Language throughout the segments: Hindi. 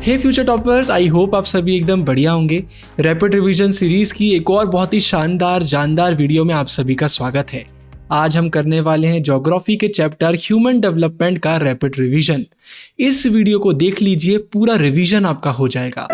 Hey future toppers, I hope आप सभी एकदम बढ़िया होंगे। रैपिड रिवीजन सीरीज की एक और बहुत ही शानदार जानदार वीडियो में आप सभी का स्वागत है। आज हम करने वाले हैं ज्योग्राफी के चैप्टर ह्यूमन डेवलपमेंट का रैपिड रिवीजन। इस वीडियो को देख लीजिए, पूरा रिवीजन आपका हो जाएगा।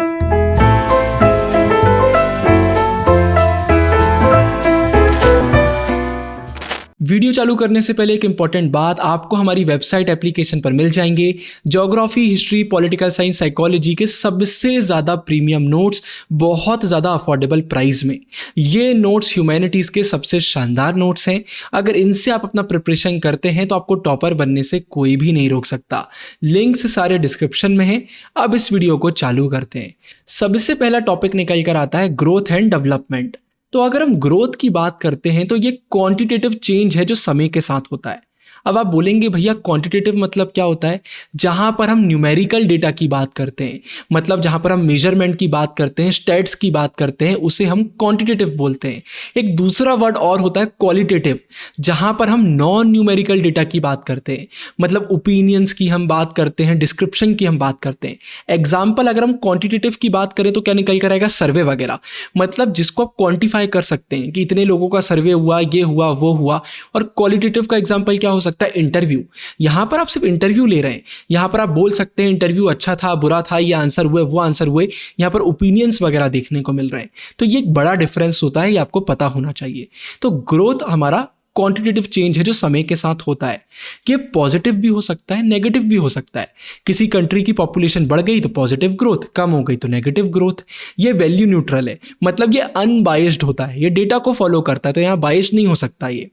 वीडियो चालू करने से पहले एक इंपॉर्टेंट बात, आपको हमारी वेबसाइट एप्लीकेशन पर मिल जाएंगे geography, history, political science, psychology के सबसे ज़्यादा प्रीमियम नोट्स बहुत ज़्यादा अफोर्डेबल प्राइस में। ये नोट्स ह्यूमैनिटीज़ के सबसे शानदार नोट्स हैं। अगर इनसे आप अपना प्रिपरेशन करते हैं तो आपको टॉपर बनने से कोई भी नहीं रोक सकता। लिंक्स सारे डिस्क्रिप्शन में हैं। अब इस वीडियो को चालू करते हैं। सबसे पहला टॉपिक निकल कर आता है ग्रोथ एंड डेवलपमेंट। तो अगर हम ग्रोथ की बात करते हैं तो ये क्वांटिटेटिव चेंज है जो समय के साथ होता है। अब आप बोलेंगे भैया क्वांटिटेटिव मतलब क्या होता है? जहां पर हम न्यूमेरिकल डेटा की बात करते हैं, मतलब जहां पर हम मेजरमेंट की बात करते हैं, स्टैट्स की बात करते हैं, उसे हम क्वांटिटेटिव बोलते हैं। एक दूसरा वर्ड और होता है क्वालिटेटिव, जहां पर हम नॉन न्यूमेरिकल डेटा की बात करते हैं, मतलब ओपिनियंस की हम बात करते हैं, डिस्क्रिप्शन की हम बात करते हैं। एग्जाम्पल, अगर हम क्वांटिटेटिव की बात करें तो क्या निकल कर आएगा? सर्वे वगैरह, मतलब जिसको आप क्वांटिफाई कर सकते हैं कि इतने लोगों का सर्वे हुआ, ये हुआ, वो हुआ। और क्वालिटेटिव का एग्जाम्पल क्या हो सकता है? इंटरव्यू। यहां पर आप सिर्फ इंटरव्यू ले रहे हैं, यहां पर आप बोल सकते हैं इंटरव्यू अच्छा था, बुरा था, ये आंसर हुए, वो आंसर हुए। यहां पर ओपिनियंस वगैरह देखने को मिल रहे हैं। तो ये एक बड़ा डिफरेंस होता है, ये आपको पता होना चाहिए। तो ग्रोथ हमारा क्वांटिटेटिव चेंज है जो समय के साथ होता है। ये पॉजिटिव भी हो सकता है, नेगेटिव भी हो सकता है। किसी कंट्री की पॉपुलेशन बढ़ गई तो पॉजिटिव ग्रोथ, कम हो गई तो नेगेटिव ग्रोथ। ये वैल्यू न्यूट्रल है, मतलब ये अनबाइस्ड होता है, ये डेटा को फॉलो करता है, तो यहाँ बाइस्ड नहीं हो सकता ये।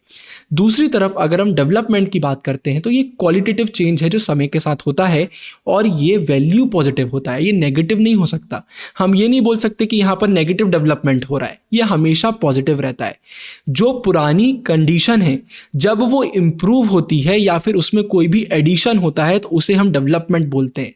दूसरी तरफ अगर हम डेवलपमेंट की बात करते हैं तो ये क्वालिटेटिव चेंज है जो समय के साथ होता है और ये वैल्यू पॉजिटिव होता है, ये नेगेटिव नहीं हो सकता। हम ये नहीं बोल सकते कि यहाँ पर नेगेटिव डेवलपमेंट हो रहा है, ये हमेशा पॉजिटिव रहता है। जो पुरानी कंडीशन है जब वो इंप्रूव होती है या फिर उसमें कोई भी एडिशन होता है तो उसे हम डेवलपमेंट बोलते हैं।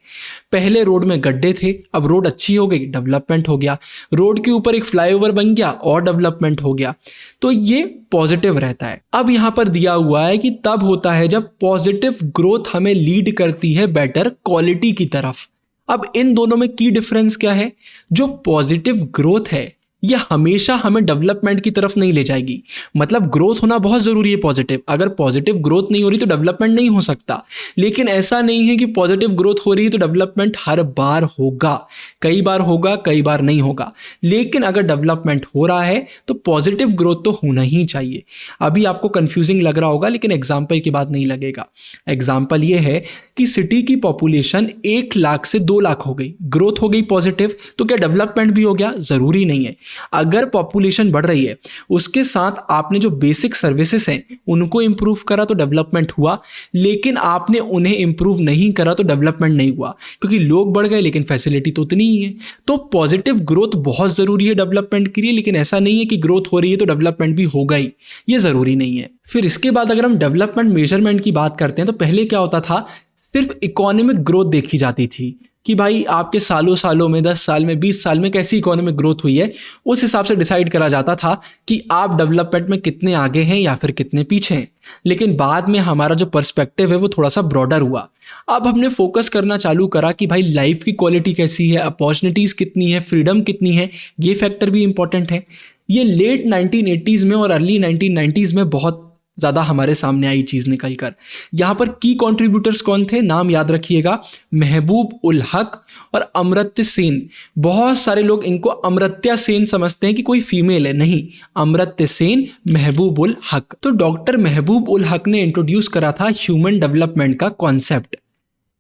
पहले रोड में गड्ढे थे, अब रोड अच्छी हो गई, डेवलपमेंट हो गया। रोड के ऊपर एक फ्लाईओवर बन गया और डेवलपमेंट हो गया। तो ये पॉजिटिव रहता है। अब यहां पर दिया हुआ है कि तब होता है जब पॉजिटिव ग्रोथ हमें लीड करती है बेटर क्वालिटी की तरफ। अब इन दोनों में की डिफरेंस क्या है? जो पॉजिटिव ग्रोथ है ये हमेशा हमें डेवलपमेंट की तरफ नहीं ले जाएगी। मतलब ग्रोथ होना बहुत जरूरी है पॉजिटिव, अगर पॉजिटिव ग्रोथ नहीं हो रही तो डेवलपमेंट नहीं हो सकता। लेकिन ऐसा नहीं है कि पॉजिटिव ग्रोथ हो रही है तो डेवलपमेंट हर बार होगा। कई बार होगा, कई बार नहीं होगा। लेकिन अगर डेवलपमेंट हो रहा है तो पॉजिटिव ग्रोथ तो होना ही चाहिए। अभी आपको कंफ्यूजिंग लग रहा होगा लेकिन एग्जाम्पल के बाद नहीं लगेगा। एग्जाम्पल ये है कि सिटी की पॉपुलेशन 1 लाख से 2 लाख हो गई, ग्रोथ हो गई पॉजिटिव, तो क्या डेवलपमेंट भी हो गया? जरूरी नहीं है। अगर पॉपुलेशन बढ़ रही है उसके साथ आपने जो बेसिक सर्विसेज हैं उनको इंप्रूव करा तो डेवलपमेंट हुआ, लेकिन आपने उन्हें इंप्रूव नहीं करा तो डेवलपमेंट नहीं हुआ, क्योंकि लोग बढ़ गए लेकिन फैसिलिटी तो उतनी ही है। तो पॉजिटिव ग्रोथ बहुत जरूरी है डेवलपमेंट के लिए, लेकिन ऐसा नहीं है कि ग्रोथ हो रही है तो डेवलपमेंट भी होगा ही, ये जरूरी नहीं है। फिर इसके बाद अगर हम डेवलपमेंट मेजरमेंट की बात करते हैं तो पहले क्या होता था? सिर्फ इकोनॉमिक ग्रोथ देखी जाती थी कि भाई आपके सालों सालों में, 10 साल में, 20 साल में कैसी इकोनॉमिक ग्रोथ हुई है, उस हिसाब से डिसाइड करा जाता था कि आप डेवलपमेंट में कितने आगे हैं या फिर कितने पीछे हैं। लेकिन बाद में हमारा जो पर्सपेक्टिव है वो थोड़ा सा ब्रॉडर हुआ। अब हमने फोकस करना चालू करा कि भाई लाइफ की क्वालिटी कैसी है, अपॉर्चुनिटीज कितनी है, फ्रीडम कितनी है, ये फैक्टर भी इंपॉर्टेंट है। ये लेट 1980s में और अर्ली 1990s में बहुत ज़्यादा हमारे सामने आई चीज़ निकल कर। यहाँ पर की कंट्रीब्यूटर्स कौन थे? नाम याद रखिएगा, महबूब उल हक और अमर्त्य सेन। बहुत सारे लोग इनको अमर्त्या सेन समझते हैं कि कोई फीमेल है, नहीं, अमर्त्य सेन, महबूब उल हक। तो डॉक्टर महबूब उल हक ने इंट्रोड्यूस करा था ह्यूमन डेवलपमेंट का कॉन्सेप्ट।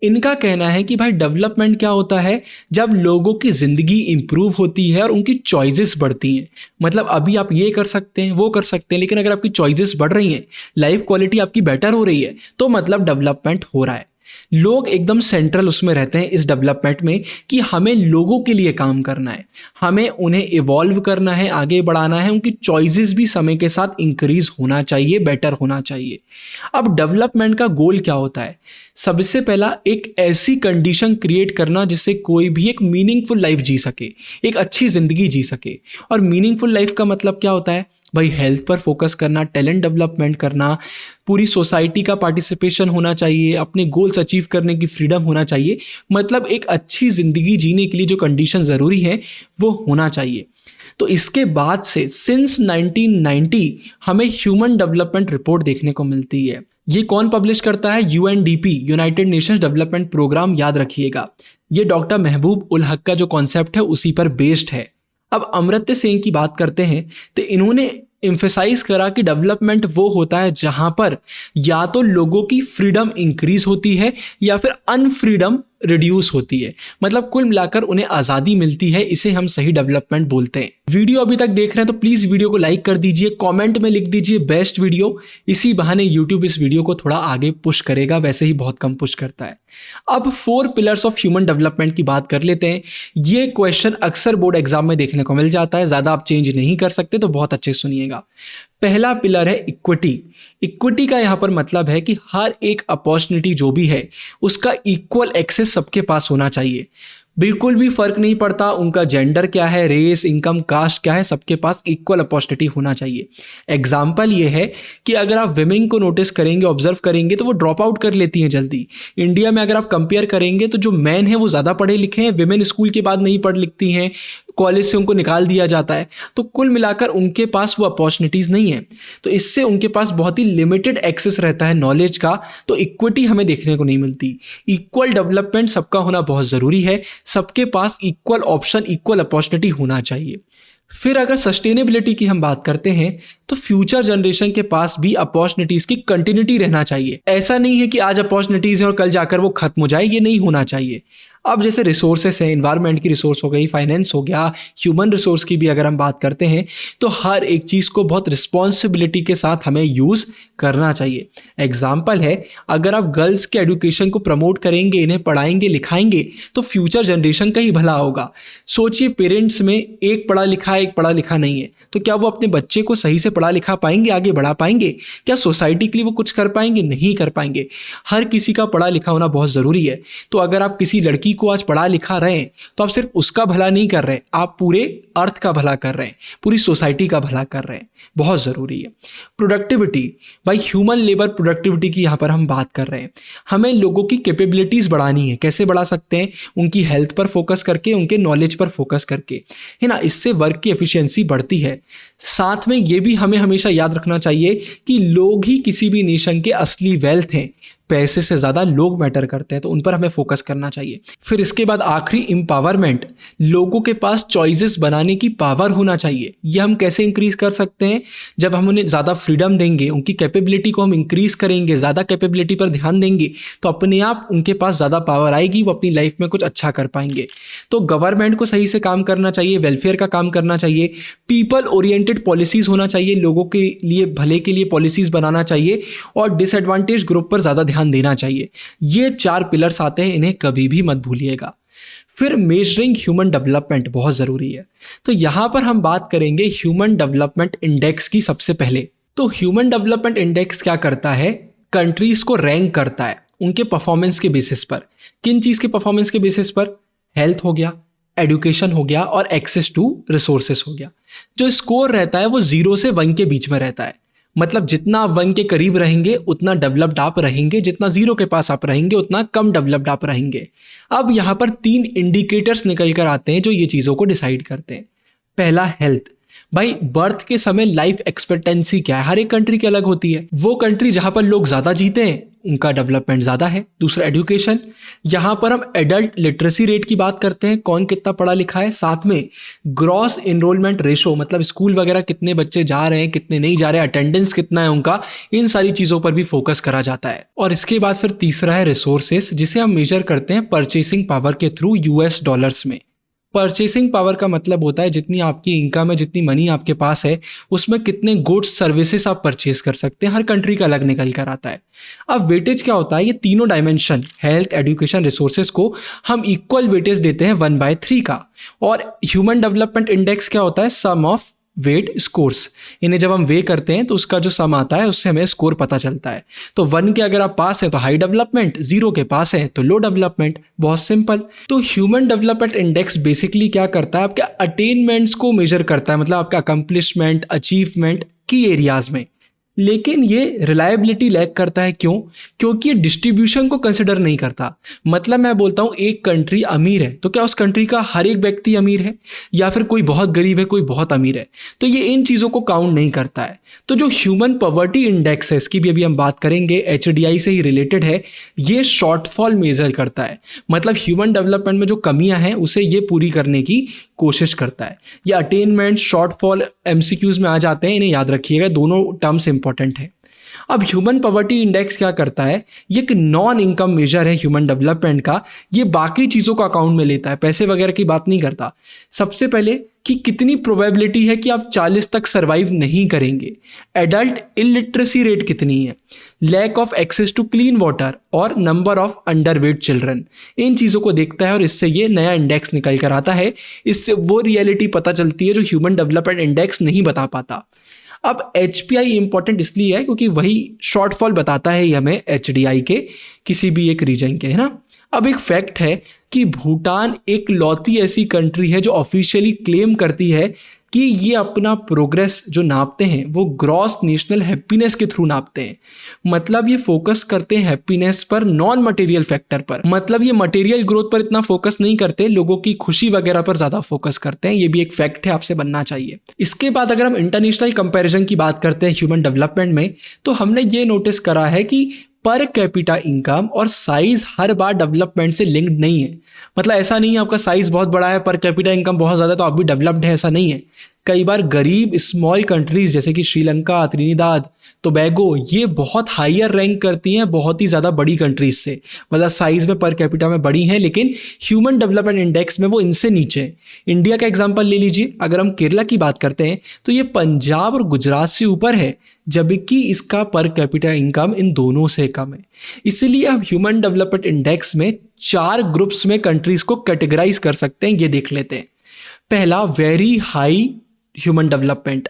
इनका कहना है कि भाई डेवलपमेंट क्या होता है? जब लोगों की जिंदगी इंप्रूव होती है और उनकी चॉइसेस बढ़ती हैं। मतलब अभी आप ये कर सकते हैं, वो कर सकते हैं, लेकिन अगर आपकी चॉइसेस बढ़ रही हैं, लाइफ क्वालिटी आपकी बेटर हो रही है, तो मतलब डेवलपमेंट हो रहा है। लोग एकदम सेंट्रल उसमें रहते हैं इस डेवलपमेंट में कि हमें लोगों के लिए काम करना है, हमें उन्हें इवॉल्व करना है, आगे बढ़ाना है, उनकी चॉइसेस भी समय के साथ इंक्रीज होना चाहिए, बेटर होना चाहिए। अब डेवलपमेंट का गोल क्या होता है? सबसे पहला एक ऐसी कंडीशन क्रिएट करना जिससे कोई भी एक मीनिंगफुल लाइफ जी सके, एक अच्छी जिंदगी जी सके। और मीनिंगफुल लाइफ का मतलब क्या होता है? भाई हेल्थ पर फोकस करना, टैलेंट डेवलपमेंट करना, पूरी सोसाइटी का पार्टिसिपेशन होना चाहिए, अपने गोल्स अचीव करने की फ्रीडम होना चाहिए, मतलब एक अच्छी ज़िंदगी जीने के लिए जो कंडीशन ज़रूरी है वो होना चाहिए। तो इसके बाद से सिंस 1990 हमें ह्यूमन डेवलपमेंट रिपोर्ट देखने को मिलती है। ये कौन पब्लिश करता है? UNDP, united nations development programme, याद रखिएगा। ये डॉक्टर महबूब उल हक का जो कॉन्सेप्ट है उसी पर बेस्ड है। अब अमर्त्य सेन की बात करते हैं तो इन्होंने एम्फेसाइज करा कि डेवलपमेंट वो होता है जहां पर या तो लोगों की फ्रीडम इंक्रीज होती है या फिर अनफ्रीडम रिड्यूस होती है, मतलब कुल मिलाकर उन्हें आज़ादी मिलती है। इसे हम सही डेवलपमेंट बोलते हैं। वीडियो अभी तक देख रहे हैं तो प्लीज़ वीडियो को लाइक कर दीजिए, कमेंट में लिख दीजिए बेस्ट वीडियो। इसी बहाने यूट्यूब इस वीडियो को थोड़ा आगे पुश करेगा, वैसे ही बहुत कम पुश करता है। अब 4 पिलर्स ऑफ ह्यूमन डेवलपमेंट की बात कर लेते हैं। ये क्वेश्चन अक्सर बोर्ड एग्जाम में देखने को मिल जाता है, ज़्यादा आप चेंज नहीं कर सकते, तो बहुत अच्छे सुनिएगा। पहला पिलर है इक्विटी। इक्विटी का यहां पर मतलब है कि हर एक अपॉर्चुनिटी जो भी है उसका इक्वल एक्सेस सबके पास होना चाहिए। बिल्कुल भी फर्क नहीं पड़ता उनका जेंडर क्या है, रेस, इनकम, कास्ट क्या है, सबके पास इक्वल अपॉर्चुनिटी होना चाहिए। एग्जाम्पल ये है कि अगर आप विमेन को नोटिस करेंगे, ऑब्जर्व करेंगे तो वो ड्रॉप आउट कर लेती हैं जल्दी। इंडिया में अगर आप कंपेयर करेंगे तो जो मैन है वो ज़्यादा पढ़े लिखे हैं, विमेन स्कूल के बाद नहीं पढ़ लिखती हैं, कॉलेज से उनको निकाल दिया जाता है। तो कुल मिलाकर उनके पास वो अपॉर्चुनिटीज़ नहीं है, तो इससे उनके पास बहुत ही लिमिटेड एक्सेस रहता है नॉलेज का। तो इक्विटी हमें देखने को नहीं मिलती। इक्वल डेवलपमेंट सबका होना बहुत ज़रूरी है, सबके पास इक्वल ऑप्शन, इक्वल अपॉर्चुनिटी होना चाहिए। फिर अगर सस्टेनेबिलिटी की हम बात करते हैं तो फ्यूचर जनरेशन के पास भी अपॉर्चुनिटीज की कंटिन्यूटी रहना चाहिए। ऐसा नहीं है कि आज अपॉर्चुनिटीज है और कल जाकर वो खत्म हो जाए, ये नहीं होना चाहिए। अब जैसे रिसोर्सेस हैं, इन्वायरमेंट की रिसोर्स हो गई, फाइनेंस हो गया, ह्यूमन रिसोर्स की भी अगर हम बात करते हैं तो हर एक चीज़ को बहुत रिस्पॉन्सिबिलिटी के साथ हमें यूज़ करना चाहिए। एग्जाम्पल है, अगर आप गर्ल्स के एजुकेशन को प्रमोट करेंगे, इन्हें पढ़ाएंगे लिखाएंगे तो फ्यूचर जनरेशन का ही भला होगा। सोचिए पेरेंट्स में एक पढ़ा लिखा है, एक पढ़ा लिखा नहीं है, तो क्या वो अपने बच्चे को सही से पढ़ा लिखा पाएंगे, आगे बढ़ा पाएंगे? क्या सोसाइटी के लिए वो कुछ कर पाएंगे? नहीं कर पाएंगे। हर किसी का पढ़ा लिखा होना बहुत ज़रूरी है। तो अगर आप किसी लड़की को आज पढ़ा लिखा रहे हैं तो आप सिर्फ उसका भला नहीं कर रहे, आप पूरे अर्थ का भला कर रहे हैं, पूरी सोसाइटी का भला कर रहे हैं, बहुत ज़रूरी है। प्रोडक्टिविटी, भाई ह्यूमन लेबर प्रोडक्टिविटी की यहाँ पर हम बात कर रहे हैं। हमें लोगों की कैपेबिलिटीज़ बढ़ानी है। कैसे बढ़ा सकते हैं? उनकी हेल्थ पर फोकस करके, उनके नॉलेज पर फोकस करके, है ना। इससे वर्क की एफिशिएंसी बढ़ती है। साथ में ये भी हमें हमेशा याद रखना चाहिए कि लोग ही किसी भी नेशन के असली वेल्थ हैं। पैसे से ज़्यादा लोग मैटर करते हैं, तो उन पर हमें फोकस करना चाहिए। फिर इसके बाद आखिरी एम्पावरमेंट, लोगों के पास चॉइसेस बनाने की पावर होना चाहिए। ये हम कैसे इंक्रीज कर सकते हैं? जब हम उन्हें ज़्यादा फ्रीडम देंगे, उनकी कैपेबिलिटी को हम इंक्रीज करेंगे, ज़्यादा कैपेबिलिटी पर ध्यान देंगे, तो अपने आप उनके पास ज़्यादा पावर आएगी, वो अपनी लाइफ में कुछ अच्छा कर पाएंगे। तो गवर्नमेंट को सही से काम करना चाहिए, वेलफेयर का काम करना चाहिए, पीपल ओरिएंटेड पॉलिसीज़ होना चाहिए, लोगों के लिए भले के लिए पॉलिसीज़ बनाना चाहिए, और डिसएडवांटेज ग्रुप पर ज़्यादा ध्यान देना चाहिए। ये 4 पिलर्स आते हैं, इन्हें कभी भी मत भूलिएगा। फिर मेजरिंग ह्यूमन डेवलपमेंट बहुत ज़रूरी है। तो यहाँ पर हम बात करेंगे ह्यूमन डेवलपमेंट इंडेक्स की। सबसे पहले तो ह्यूमन डेवलपमेंट इंडेक्स क्या करता है? कंट्रीज को रैंक करता है उनके परफॉर्मेंस के बेसिस पर। किन चीज़ के परफॉर्मेंस के बेसिस पर? हेल्थ हो गया, एडुकेशन हो गया, और एक्सेस टू रिसोर्सेस हो गया। जो स्कोर रहता है वो 0 से 1 के बीच में रहता है। मतलब जितना आप 1 के करीब रहेंगे उतना डेवलप्ड आप रहेंगे, जितना 0 के पास आप रहेंगे उतना कम डेवलप्ड आप रहेंगे। अब यहाँ पर 3 इंडिकेटर्स निकल कर आते हैं जो ये चीज़ों को डिसाइड करते हैं। पहला हेल्थ, भाई बर्थ के समय लाइफ एक्सपेक्टेंसी क्या है? हर एक कंट्री की अलग होती है। वो कंट्री जहां पर लोग ज्यादा जीते हैं उनका डेवलपमेंट ज्यादा है। दूसरा एजुकेशन, यहां पर हम एडल्ट लिटरेसी रेट की बात करते हैं, कौन कितना पढ़ा लिखा है। साथ में ग्रॉस एनरोलमेंट रेशो, मतलब स्कूल वगैरह कितने बच्चे जा रहे हैं, कितने नहीं जा रहे हैं, अटेंडेंस कितना है उनका, इन सारी चीजों पर भी फोकस करा जाता है। और इसके बाद फिर तीसरा है रिसोर्सेस, जिसे हम मेजर करते हैं परचेसिंग पावर के थ्रू US डॉलर्स में। परचेसिंग पावर का मतलब होता है जितनी आपकी इनकम है, जितनी मनी आपके पास है, उसमें कितने गुड्स सर्विसेज आप परचेज कर सकते हैं। हर कंट्री का अलग निकल कर आता है। अब वेटेज क्या होता है? ये तीनों डायमेंशन, हेल्थ, एजुकेशन, रिसोर्सेज को हम इक्वल वेटेज देते हैं 1/3 का। और ह्यूमन डेवलपमेंट इंडेक्स क्या होता है? सम ऑफ वेट स्कोर्स। इन्हें जब हम वे करते हैं तो उसका जो सम आता है उससे हमें स्कोर पता चलता है। तो 1 के अगर आप पास हैं तो हाई डेवलपमेंट, 0 के पास हैं तो लो डेवलपमेंट। बहुत सिंपल। तो ह्यूमन डेवलपमेंट इंडेक्स बेसिकली क्या करता है, आपके अटेनमेंट्स को मेजर करता है, मतलब आपका अकम्पलिशमेंट, अचीवमेंट की एरियाज में। लेकिन ये रिलायबिलिटी लैक करता है। क्यों? क्योंकि ये डिस्ट्रीब्यूशन को कंसिडर नहीं करता। मतलब मैं बोलता हूं एक कंट्री अमीर है तो क्या उस कंट्री का हर एक व्यक्ति अमीर है, या फिर कोई बहुत गरीब है कोई बहुत अमीर है, तो ये इन चीज़ों को काउंट नहीं करता है। तो जो ह्यूमन पॉवर्टी इंडेक्स है, इसकी भी अभी हम बात करेंगे, HDI से ही रिलेटेड है, ये शॉर्टफॉल मेजर करता है। मतलब ह्यूमन डेवलपमेंट में जो कमियां हैं उसे ये पूरी करने की कोशिश करता है। ये अटेनमेंट, शॉर्टफॉल MCQs में आ जाते हैं, इन्हें याद रखिएगा, दोनों टर्म्स इंपॉर्टेंट है। अब ह्यूमन पॉवर्टी इंडेक्स क्या करता है, ये एक नॉन इनकम मेजर है ह्यूमन डेवलपमेंट का। ये बाकी चीज़ों को अकाउंट में लेता है, पैसे वगैरह की बात नहीं करता। सबसे पहले कि कितनी प्रोबेबिलिटी है कि आप 40 तक सर्वाइव नहीं करेंगे, एडल्ट इलिटरेसी रेट कितनी है, lack of access to clean water और नंबर ऑफ अंडरवेट चिल्ड्रन, इन चीज़ों को देखता है और इससे ये नया इंडेक्स निकल कर आता है। इससे वो रियलिटी पता चलती है जो ह्यूमन डेवलपमेंट इंडेक्स नहीं बता पाता। अब HPI इंपॉर्टेंट इसलिए है क्योंकि वही शॉर्टफॉल बताता है ये हमें HDI के किसी भी एक रीजन के, है ना। अब एक फैक्ट है कि भूटान एक लौती ऐसी कंट्री है जो ऑफिशियली क्लेम करती है कि ये अपना प्रोग्रेस जो नापते हैं वो ग्रॉस नेशनल हैप्पीनेस के थ्रू नापते हैं। मतलब ये फोकस करते हैं हैप्पीनेस पर, नॉन मटेरियल फैक्टर पर। मतलब ये मटेरियल ग्रोथ पर इतना फोकस नहीं करते, लोगों की खुशी वगैरह पर ज़्यादा फोकस करते हैं। ये भी एक फैक्ट है, आपसे बनना चाहिए। इसके बाद अगर हम इंटरनेशनल कंपैरिजन की बात करते हैं ह्यूमन डेवलपमेंट में, तो हमने ये नोटिस करा है कि पर कैपिटा इनकम और साइज हर बार डेवलपमेंट से लिंक्ड नहीं है। मतलब ऐसा नहीं है आपका साइज बहुत बड़ा है, पर कैपिटा इनकम बहुत ज़्यादा तो आप भी डेवलप्ड है, ऐसा नहीं है। कई बार गरीब स्मॉल कंट्रीज जैसे कि श्रीलंका, त्रिनिदाद, टोबैगो, ये बहुत हायर रैंक करती हैं बहुत ही ज़्यादा बड़ी कंट्रीज से। मतलब साइज में, पर कैपिटा में बड़ी हैं, लेकिन ह्यूमन डेवलपमेंट इंडेक्स में वो इनसे नीचे है। इंडिया का एग्जांपल ले लीजिए, अगर हम केरला की बात करते हैं तो ये पंजाब और गुजरात से ऊपर है, जबकि इसका पर कैपिटा इनकम इन दोनों से कम है। इसलिए हम ह्यूमन डेवलपमेंट इंडेक्स में 4 ग्रुप्स में कंट्रीज को कैटेगराइज कर सकते हैं। ये देख लेते हैं। पहला, वेरी हाई ह्यूमन डेवलपमेंट।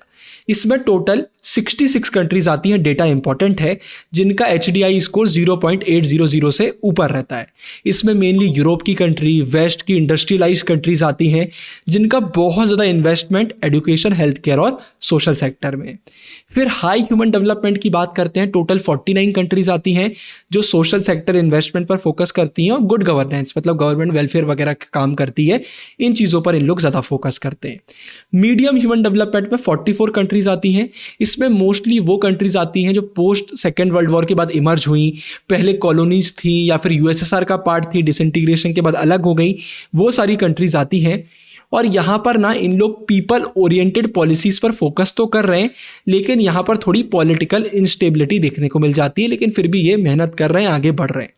इसमें टोटल 66 कंट्रीज आती हैं, डेटा इंपॉर्टेंट है, जिनका HDI स्कोर 0.800 से ऊपर रहता है। इसमें मेनली यूरोप की कंट्री, वेस्ट की इंडस्ट्रियलाइज्ड कंट्रीज आती हैं, जिनका बहुत ज़्यादा इन्वेस्टमेंट एजुकेशन, हेल्थ केयर और सोशल सेक्टर में। फिर हाई ह्यूमन डेवलपमेंट की बात करते हैं, टोटल 49 कंट्रीज आती हैं जो सोशल सेक्टर इन्वेस्टमेंट पर फोकस करती हैं और गुड गवर्नेंस, मतलब गवर्नमेंट वेलफेयर वगैरह का काम करती है। इन चीज़ों पर इन लोग ज़्यादा फोकस करते हैं। मीडियम ह्यूमन डेवलपमेंट में 44 कंट्रीज आती हैं। इसमें मोस्टली वो कंट्रीज आती हैं जो पोस्ट सेकेंड वर्ल्ड वॉर के बाद इमर्ज हुई, पहले कॉलोनीज थी या फिर USSR का पार्ट थी, डिसइंटीग्रेशन के बाद अलग हो गई, वो सारी कंट्रीज आती हैं। और यहाँ पर ना इन लोग पीपल ओरिएंटेड पॉलिसीज़ पर फोकस तो कर रहे हैं, लेकिन यहाँ पर थोड़ी पॉलिटिकल इंस्टेबिलिटी देखने को मिल जाती है, लेकिन फिर भी ये मेहनत कर रहे हैं, आगे बढ़ रहे हैं।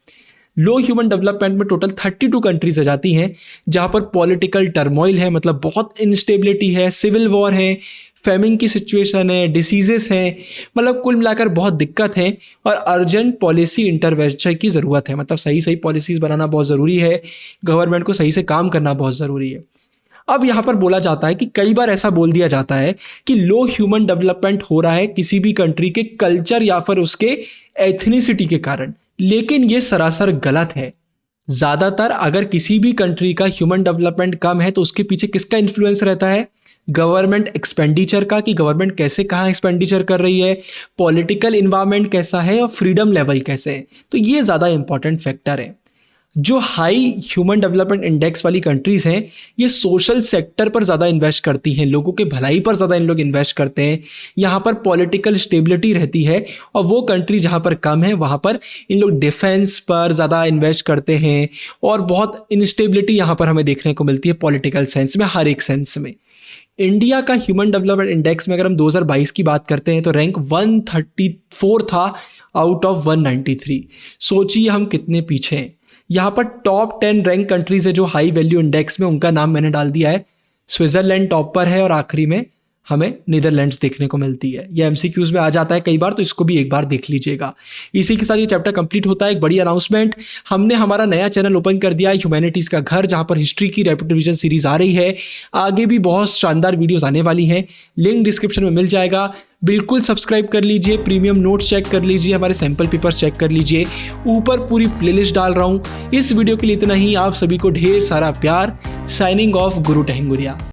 लो ह्यूमन डेवलपमेंट में टोटल 32 कंट्रीज आ जाती हैं जहाँ पर पॉलिटिकल टर्मोइल है, मतलब बहुत इंस्टेबिलिटी है, सिविल वॉर है, फेमिन की सिचुएशन है, डिसीजेस हैं, मतलब कुल मिलाकर बहुत दिक्कत है और अर्जेंट पॉलिसी इंटरवेंशन की ज़रूरत है। मतलब सही सही पॉलिसीज़ बनाना बहुत ज़रूरी है, गवर्नमेंट को सही से काम करना बहुत ज़रूरी है। अब यहाँ पर बोला जाता है कि कई बार ऐसा बोल दिया जाता है कि लो ह्यूमन डेवलपमेंट हो रहा है किसी भी कंट्री के कल्चर या फिर उसके एथनिसिटी के कारण, लेकिन ये सरासर गलत है। ज़्यादातर अगर किसी भी कंट्री का ह्यूमन डेवलपमेंट कम है तो उसके पीछे किसका इन्फ्लुएंस रहता है? गवर्नमेंट एक्सपेंडिचर का, कि गवर्नमेंट कैसे कहाँ एक्सपेंडिचर कर रही है, पॉलिटिकल इन्वायरमेंट कैसा है और फ्रीडम लेवल कैसे है। तो ये ज़्यादा इंपॉर्टेंट फैक्टर है। जो हाई ह्यूमन डेवलपमेंट इंडेक्स वाली कंट्रीज़ हैं, ये सोशल सेक्टर पर ज़्यादा इन्वेस्ट करती हैं, लोगों के भलाई पर ज़्यादा इन लोग इन्वेस्ट करते हैं। यहाँ पर पॉलिटिकल स्टेबिलिटी रहती है। और वो कंट्री जहाँ पर कम है वहाँ पर इन लोग डिफेंस पर ज़्यादा इन्वेस्ट करते हैं और बहुत इनस्टेबिलिटी यहाँ पर हमें देखने को मिलती है पॉलिटिकल सेंस में, हर एक सेंस में। इंडिया का ह्यूमन डेवलपमेंट इंडेक्स में अगर हम 2022 की बात करते हैं तो रैंक 134 था आउट ऑफ 193। सोचिए हम कितने पीछे हैं। यहाँ पर टॉप 10 रैंक कंट्रीज है जो हाई वैल्यू इंडेक्स में, उनका नाम मैंने डाल दिया है। स्विट्जरलैंड टॉप पर है और आखिरी में हमें नीदरलैंड्स देखने को मिलती है। ये एमसीक्यूज में आ जाता है कई बार, तो इसको भी एक बार देख लीजिएगा। इसी के साथ ये चैप्टर कंप्लीट होता है। एक बड़ी अनाउंसमेंट, हमने हमारा नया चैनल ओपन कर दिया है, ह्यूमैनिटीज़ का घर, जहाँ पर हिस्ट्री की रैपिड रिवीजन सीरीज आ रही है। आगे भी बहुत शानदार वीडियोस आने वाली हैं, लिंक डिस्क्रिप्शन में मिल जाएगा। बिल्कुल सब्सक्राइब कर लीजिए, प्रीमियम नोट्स चेक कर लीजिए, हमारे सैंपल पेपर्स चेक कर लीजिए। ऊपर पूरी प्लेलिस्ट डाल रहा हूँ। इस वीडियो के लिए इतना ही। आप सभी को ढेर सारा प्यार। साइनिंग ऑफ, गुरु टहंगुरिया।